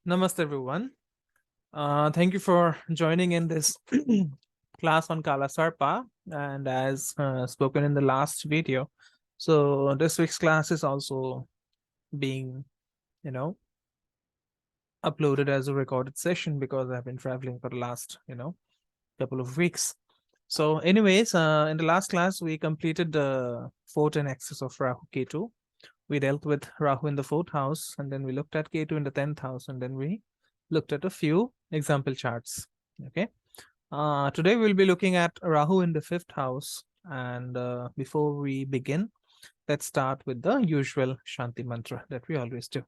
Namaste, everyone. Thank you for joining in this class on Kala Sarpa. And as spoken in the last video, so this week's class is also being, uploaded as a recorded session because I've been traveling for the last, couple of weeks. So anyways, in the last class, we completed the 14 axis of Rahu Ketu. We dealt with Rahu in the 4th house, and then we looked at Ketu in the 10th house, and then we looked at a few example charts. Okay. Today we'll be looking at Rahu in the 5th house. And before we begin, let's start with the usual Shanti mantra that we always do.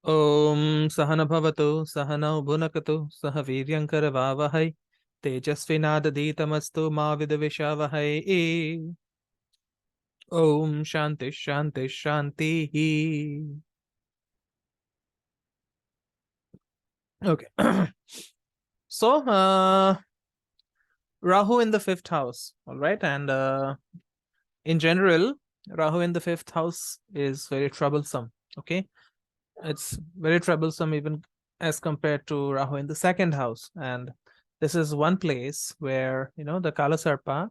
Om Sahana Bhavato Sahana Bhunakato Sahaviryankara Vavahai Tejasvinadaditamastu Ma Vidavishawahai. Om Shanti Shanti Shanti. Okay. So Rahu in the 5th house. All right. And in general, Rahu in the 5th house is very troublesome. Okay. It's very troublesome even as compared to Rahu in the 2nd house. And this is one place where, the Kala Sarpa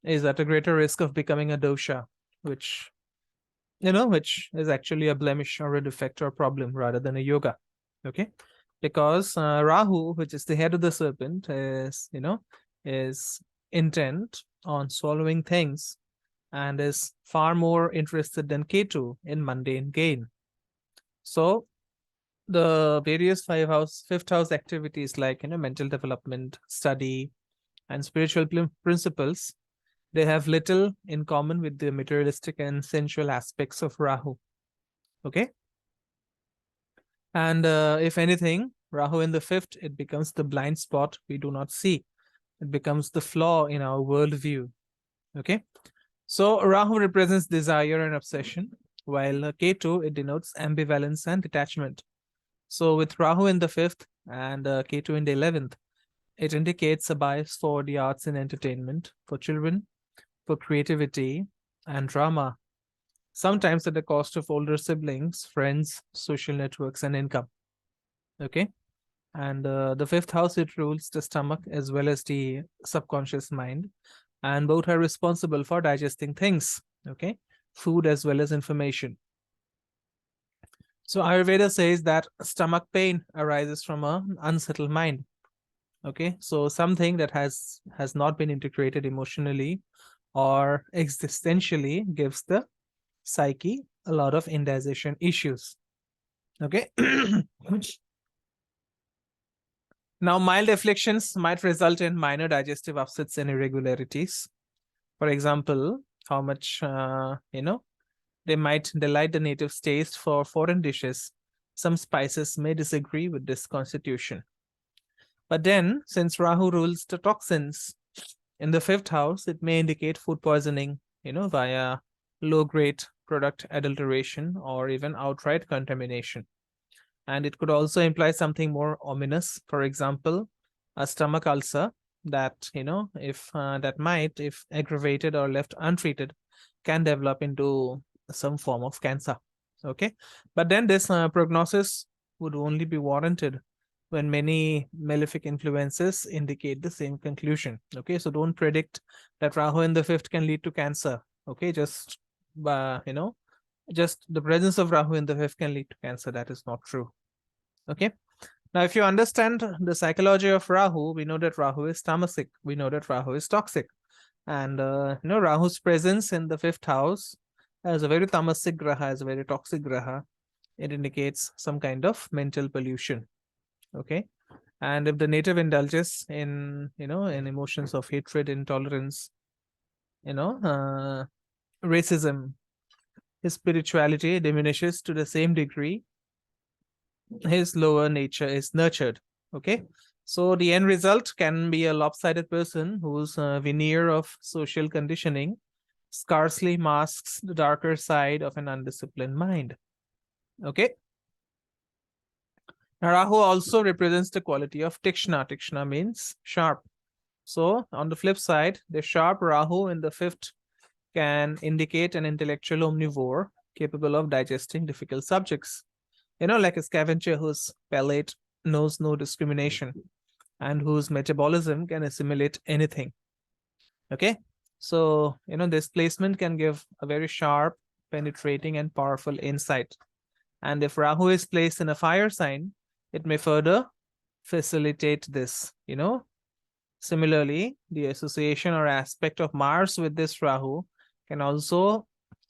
is at a greater risk of becoming a dosha, which is actually a blemish or a defect or a problem rather than a yoga. Okay. Because Rahu, which is the head of the serpent, is intent on swallowing things and is far more interested than Ketu in mundane gain. So the various 5th house activities like, mental development, study, and spiritual principles, they have little in common with the materialistic and sensual aspects of Rahu. Okay. And if anything, Rahu in the 5th, it becomes the blind spot we do not see. It becomes the flaw in our worldview. Okay. So Rahu represents desire and obsession, while Ketu, it denotes ambivalence and detachment. So with Rahu in the 5th and Ketu in the 11th, it indicates a bias for the arts and entertainment, for children, for creativity and drama, sometimes at the cost of older siblings, friends, social networks, and income. Okay. And the 5th house, it rules the stomach as well as the subconscious mind. And both are responsible for digesting things. Okay. Food as well as information. So Ayurveda says that stomach pain arises from an unsettled mind. Okay. So something that has not been integrated emotionally or existentially gives the psyche a lot of indigestion issues. Okay. Now, mild afflictions might result in minor digestive upsets and irregularities. For example, how much, they might delight the native's taste for foreign dishes. Some spices may disagree with this constitution. But then, since Rahu rules the toxins in the 5th house, it may indicate food poisoning, via low-grade product adulteration or even outright contamination. And it could also imply something more ominous. For example, a stomach ulcer that, if aggravated or left untreated, can develop into some form of cancer. Okay. But then this prognosis would only be warranted when many malefic influences indicate the same conclusion. Okay. So don't predict that Rahu in the 5th can lead to cancer. Okay. Just the presence of Rahu in the 5th can lead to cancer. That is not true. Okay. Now, if you understand the psychology of Rahu, we know that Rahu is tamasic. We know that Rahu is toxic. And, Rahu's presence in the 5th house as a very tamasic graha, as a very toxic graha, it indicates some kind of mental pollution. Okay. And if the native indulges in, in emotions of hatred, intolerance, racism, his spirituality diminishes to the same degree his lower nature is nurtured. Okay. So the end result can be a lopsided person whose veneer of social conditioning scarcely masks the darker side of an undisciplined mind. Okay. Now, Rahu also represents the quality of tikshna. Tikshna means sharp. So on the flip side, the sharp Rahu in the 5th can indicate an intellectual omnivore capable of digesting difficult subjects. Like a scavenger whose palate knows no discrimination and whose metabolism can assimilate anything. Okay. So, this placement can give a very sharp, penetrating, and powerful insight. And if Rahu is placed in a fire sign, it may further facilitate this. Similarly, the association or aspect of Mars with this Rahu can also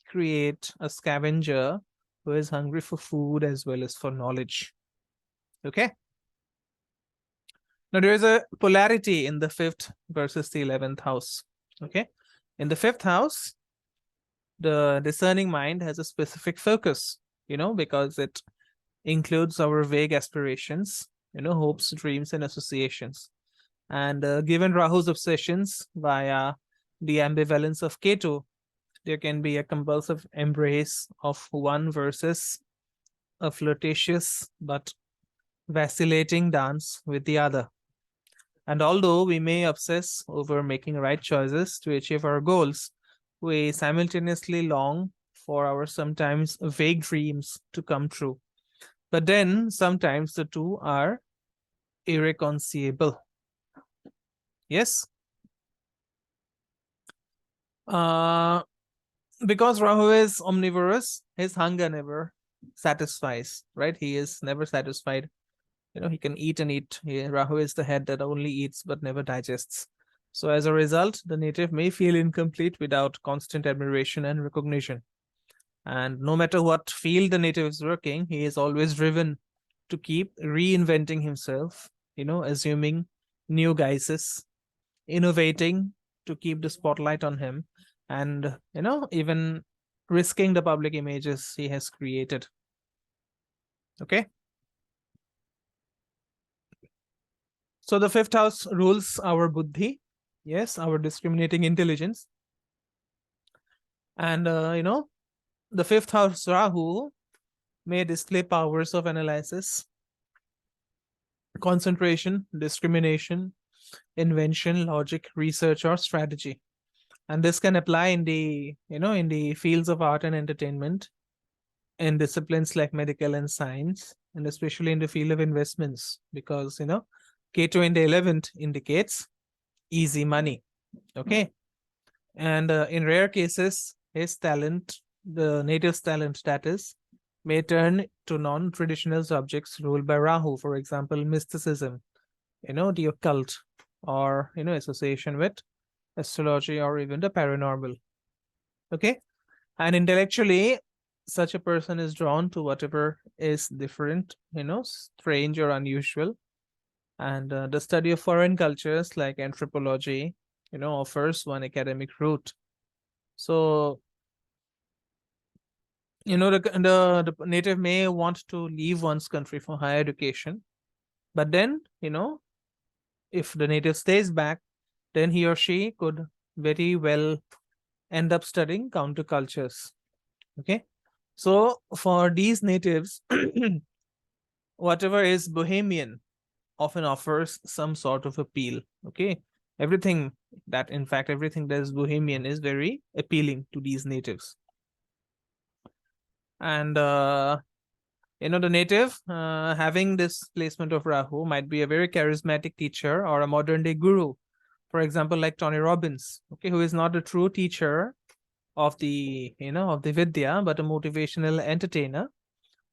create a scavenger who is hungry for food as well as for knowledge. Okay. Now, there is a polarity in the 5th versus the 11th house. Okay. In the 5th house, the discerning mind has a specific focus, because it includes our vague aspirations, hopes, dreams, and associations. And given Rahu's obsessions via the ambivalence of Ketu, there can be a compulsive embrace of one versus a flirtatious but vacillating dance with the other. And although we may obsess over making right choices to achieve our goals, we simultaneously long for our sometimes vague dreams to come true. But then sometimes the two are irreconcilable. Yes? Because Rahu is omnivorous, his hunger never satisfies, right? He is never satisfied. He can eat and eat. Rahu is the head that only eats but never digests. So as a result, the native may feel incomplete without constant admiration and recognition. And no matter what field the native is working, he is always driven to keep reinventing himself, assuming new guises, innovating to keep the spotlight on him, and, even risking the public images he has created. Okay. So the 5th house rules our buddhi, yes, our discriminating intelligence. And, the 5th house Rahu may display powers of analysis, concentration, discrimination, invention, logic, research, or strategy. And this can apply in the, in the fields of art and entertainment, in disciplines like medical and science, and especially in the field of investments, because, Ketu in the 11th indicates easy money. Okay. And in rare cases, his talent, the native's talent, that is, may turn to non-traditional subjects ruled by Rahu, for example, mysticism, the occult, or, association with astrology or even the paranormal. Okay. And intellectually, such a person is drawn to whatever is different, strange or unusual. And the study of foreign cultures like anthropology, offers one academic route. So, the native may want to leave one's country for higher education. But then, if the native stays back, then he or she could very well end up studying countercultures. Okay. So for these natives, whatever is bohemian often offers some sort of appeal. Okay. Everything that is bohemian is very appealing to these natives. And, the native having this placement of Rahu might be a very charismatic teacher or a modern day guru. For example, like Tony Robbins, okay, who is not a true teacher of the, of the Vidya, but a motivational entertainer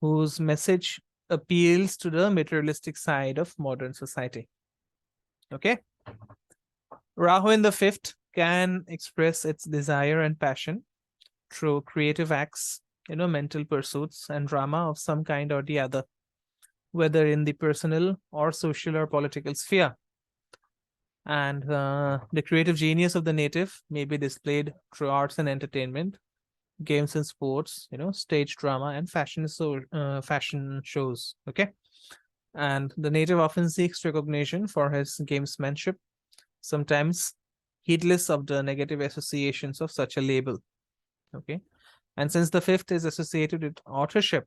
whose message appeals to the materialistic side of modern society. Okay. Rahu in the 5th can express its desire and passion through creative acts, mental pursuits and drama of some kind or the other, whether in the personal or social or political sphere. And the creative genius of the native may be displayed through arts and entertainment, games and sports, stage drama and fashion shows. Okay. And the native often seeks recognition for his gamesmanship, sometimes heedless of the negative associations of such a label. Okay. And since the 5th is associated with authorship,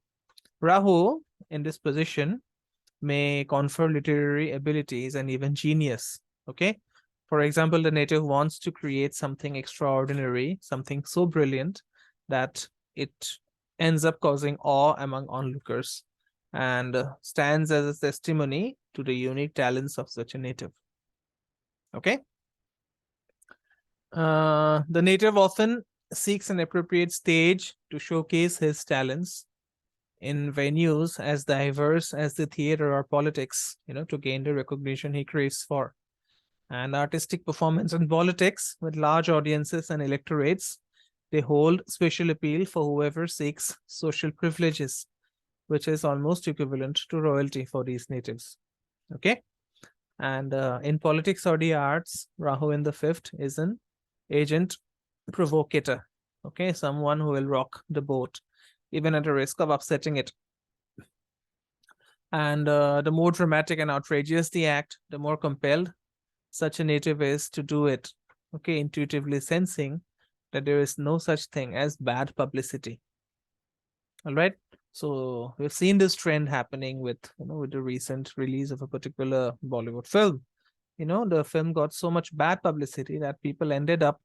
Rahu in this position may confer literary abilities and even genius. Okay. For example, the native wants to create something extraordinary, something so brilliant that it ends up causing awe among onlookers. and stands as a testimony to the unique talents of such a native. Okay. The native often seeks an appropriate stage to showcase his talents in venues as diverse as the theater or politics, to gain the recognition he craves for. And artistic performance in politics with large audiences and electorates, they hold special appeal for whoever seeks social privileges, which is almost equivalent to royalty for these natives. Okay. And in politics or the arts, Rahu in the fifth is an agent provocateur. Okay. Someone who will rock the boat, even at the risk of upsetting it. And the more dramatic and outrageous the act, the more compelled such a native is to do it. Okay. Intuitively sensing that there is no such thing as bad publicity. All right. So we've seen this trend happening with, with the recent release of a particular Bollywood film. The film got so much bad publicity that people ended up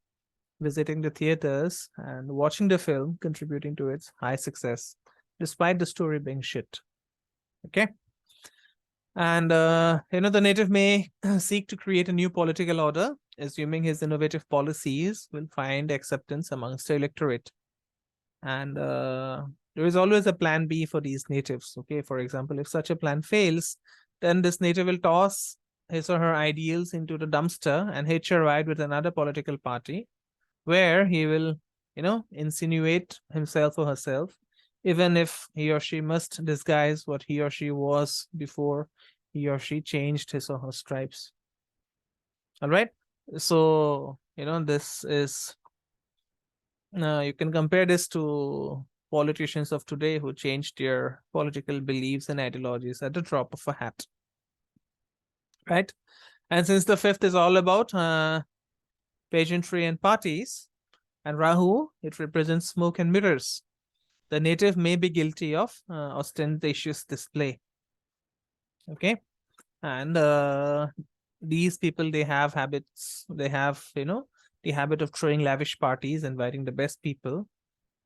visiting the theaters and watching the film, contributing to its high success, despite the story being shit. Okay. And, the native may seek to create a new political order, assuming his innovative policies will find acceptance amongst the electorate. And there is always a plan B for these natives. Okay, for example, if such a plan fails, then this native will toss his or her ideals into the dumpster and hitch a ride with another political party, where he will, insinuate himself or herself, even if he or she must disguise what he or she was before he or she changed his or her stripes. All right. So, this is, you can compare this to politicians of today who changed their political beliefs and ideologies at the drop of a hat. Right. And since the fifth is all about pageantry and parties, and Rahu, it represents smoke and mirrors, the native may be guilty of ostentatious display. Okay. And these people, they have habits, they have, the habit of throwing lavish parties, inviting the best people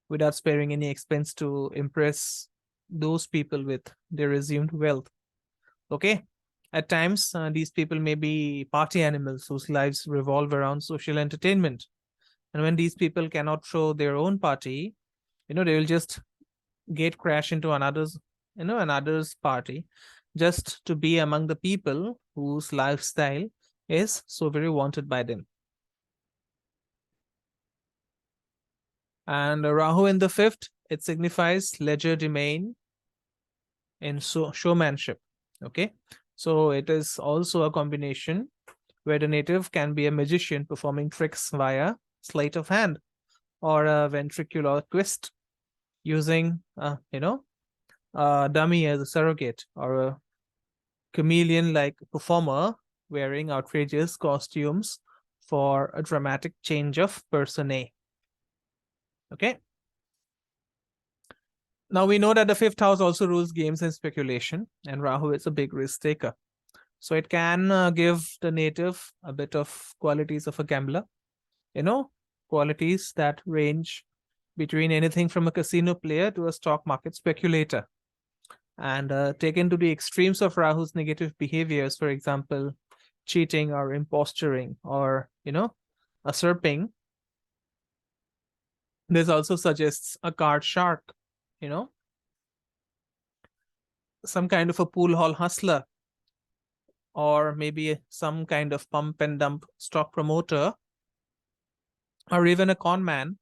without sparing any expense to impress those people with their assumed wealth. Okay. At times, these people may be party animals whose lives revolve around social entertainment. And when these people cannot throw their own party, they will just gate crash into another's party, just to be among the people whose lifestyle is so very wanted by them. And Rahu in the fifth, it signifies legerdemain in showmanship. Okay. So it is also a combination where the native can be a magician performing tricks via sleight of hand or a ventriloquist using, a dummy as a surrogate, or a chameleon-like performer wearing outrageous costumes for a dramatic change of personae. Okay. Now we know that the fifth house also rules games and speculation, and Rahu is a big risk taker. So it can give the native a bit of qualities of a gambler, qualities that range between anything from a casino player to a stock market speculator. And taken to the extremes of Rahu's negative behaviors, for example, cheating or imposturing or, usurping, this also suggests a card shark, some kind of a pool hall hustler, or maybe some kind of pump and dump stock promoter, or even a con man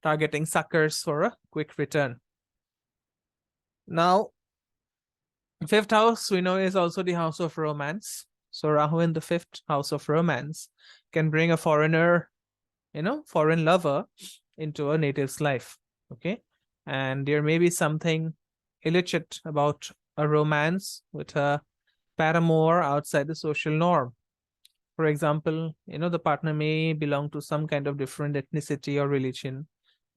targeting suckers for a quick return. Now, fifth house, we know, is also the house of romance. So Rahu in the fifth house of romance can bring a foreigner, foreign lover into a native's life. Okay. And there may be something illicit about a romance with a paramour outside the social norm. For example, the partner may belong to some kind of different ethnicity or religion,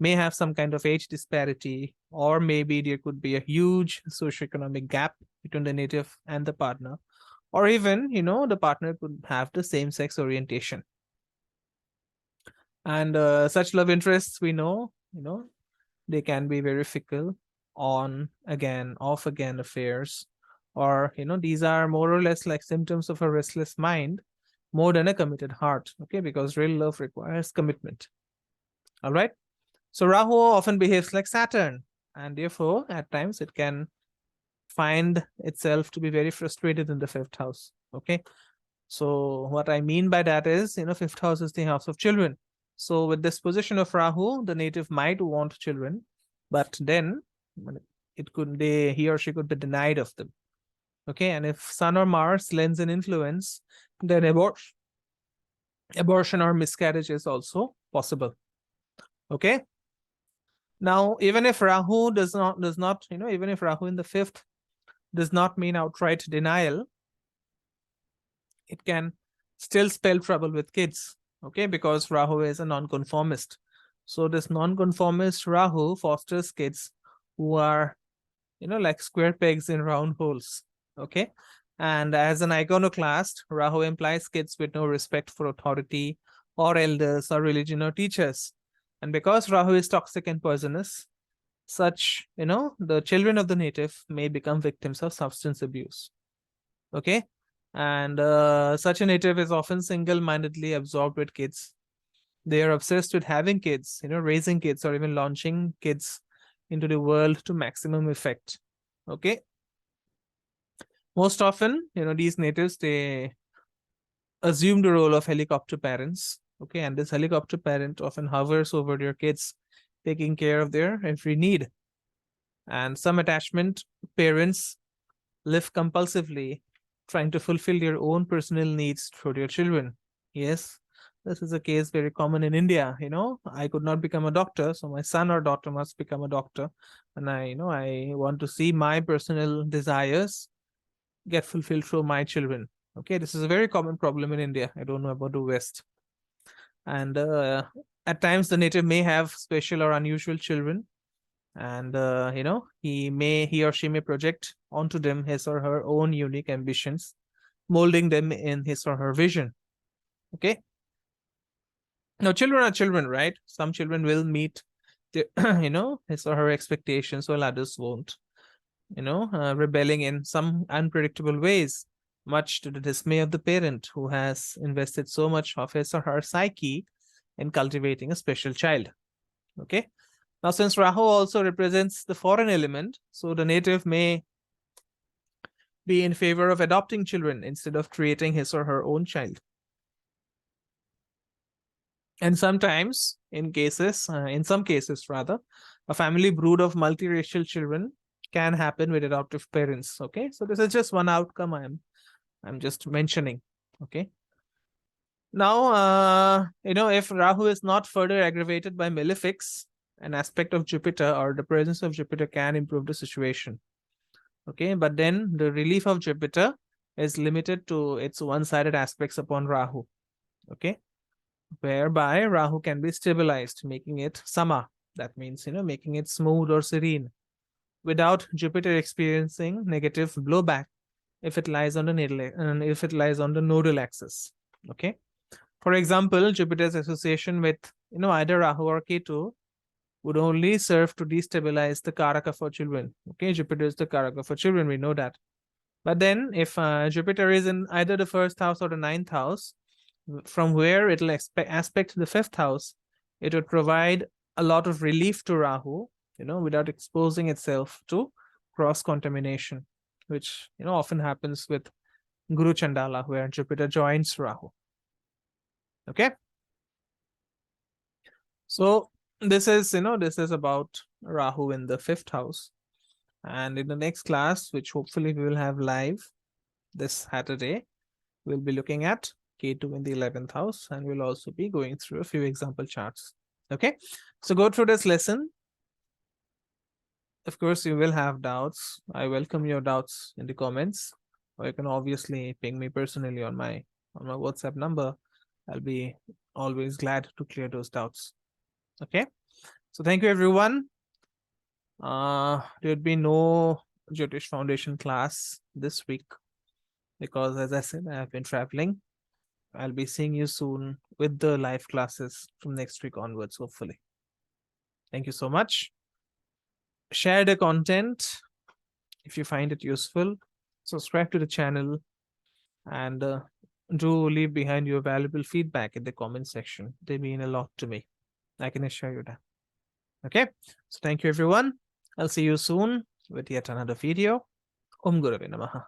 may have some kind of age disparity, or maybe there could be a huge socioeconomic gap between the native and the partner, or even, the partner could have the same sex orientation. And such love interests, we know, they can be very fickle, on again, off again affairs, or these are more or less like symptoms of a restless mind more than a committed heart. Okay, because real love requires commitment. All right. So Rahu often behaves like Saturn, and therefore at times it can find itself to be very frustrated in the fifth house. Okay, so what I mean by that is, fifth house is the house of children. So with this position of Rahu, the native might want children, but then he or she could be denied of them. Okay, and if Sun or Mars lends an influence, then abortion or miscarriage is also possible. Okay. Now, even if Rahu does not, even if Rahu in the fifth does not mean outright denial, it can still spell trouble with kids. Okay, because Rahu is a nonconformist. So this nonconformist Rahu fosters kids who are, like square pegs in round holes. Okay. And as an iconoclast, Rahu implies kids with no respect for authority or elders or religion or teachers. And because Rahu is toxic and poisonous, such, the children of the native may become victims of substance abuse. Okay. And such a native is often single-mindedly absorbed with kids. They are obsessed with having kids, raising kids, or even launching kids into the world to maximum effect. Okay. Most often, these natives, they assume the role of helicopter parents. Okay. And this helicopter parent often hovers over their kids, taking care of their every need. And some attachment parents live compulsively, trying to fulfill their own personal needs through their children. Yes, this is a case very common in India. I could not become a doctor, so my son or daughter must become a doctor. And I want to see my personal desires get fulfilled through my children. Okay, this is a very common problem in India. I don't know about the West. And at times the native may have special or unusual children, and he or she may project onto them his or her own unique ambitions, molding them in his or her vision. Okay. Now, children are children, right? Some children will meet the, his or her expectations, while others won't. Rebelling in some unpredictable ways, much to the dismay of the parent who has invested so much of his or her psyche in cultivating a special child. Okay. Now, since Rahu also represents the foreign element, so the native may be in favor of adopting children instead of creating his or her own child. And sometimes, in some cases rather, a family brood of multiracial children can happen with adoptive parents. Okay, so this is just one outcome I'm just mentioning. Okay. Now, if Rahu is not further aggravated by malefics, an aspect of Jupiter or the presence of Jupiter can improve the situation. Okay, but then the relief of Jupiter is limited to its one-sided aspects upon Rahu. Okay, whereby Rahu can be stabilized, making it sama. That means, making it smooth or serene, without Jupiter experiencing negative blowback if it lies on the nodal axis. Okay. For example, Jupiter's association with either Rahu or Ketu would only serve to destabilize the Karaka for children. Okay, Jupiter is the Karaka for children, we know that. But then if Jupiter is in either the first house or the ninth house, from where it will aspect the fifth house, it would provide a lot of relief to Rahu, without exposing itself to cross-contamination, which often happens with Guru Chandala, where Jupiter joins Rahu. Okay. So this is about Rahu in the fifth house. And in the next class, which hopefully we will have live this Saturday, we'll be looking at Ketu in the 11th house, and we'll also be going through a few example charts. Okay, so go through this lesson. Of course, you will have doubts. I welcome your doubts in the comments, or you can obviously ping me personally on my WhatsApp number. I'll be always glad to clear those doubts. Okay, so thank you, everyone. There'd be no Jyotish Foundation class this week because, as I said, I have been traveling. I'll be seeing you soon with the live classes from next week onwards, hopefully. Thank you so much. share the content if you find it useful. Subscribe to the channel and do leave behind your valuable feedback in the comment section. They mean a lot to me. I can assure you that. Okay. So thank you, everyone. I'll see you soon with yet another video. Om Gurave Namaha.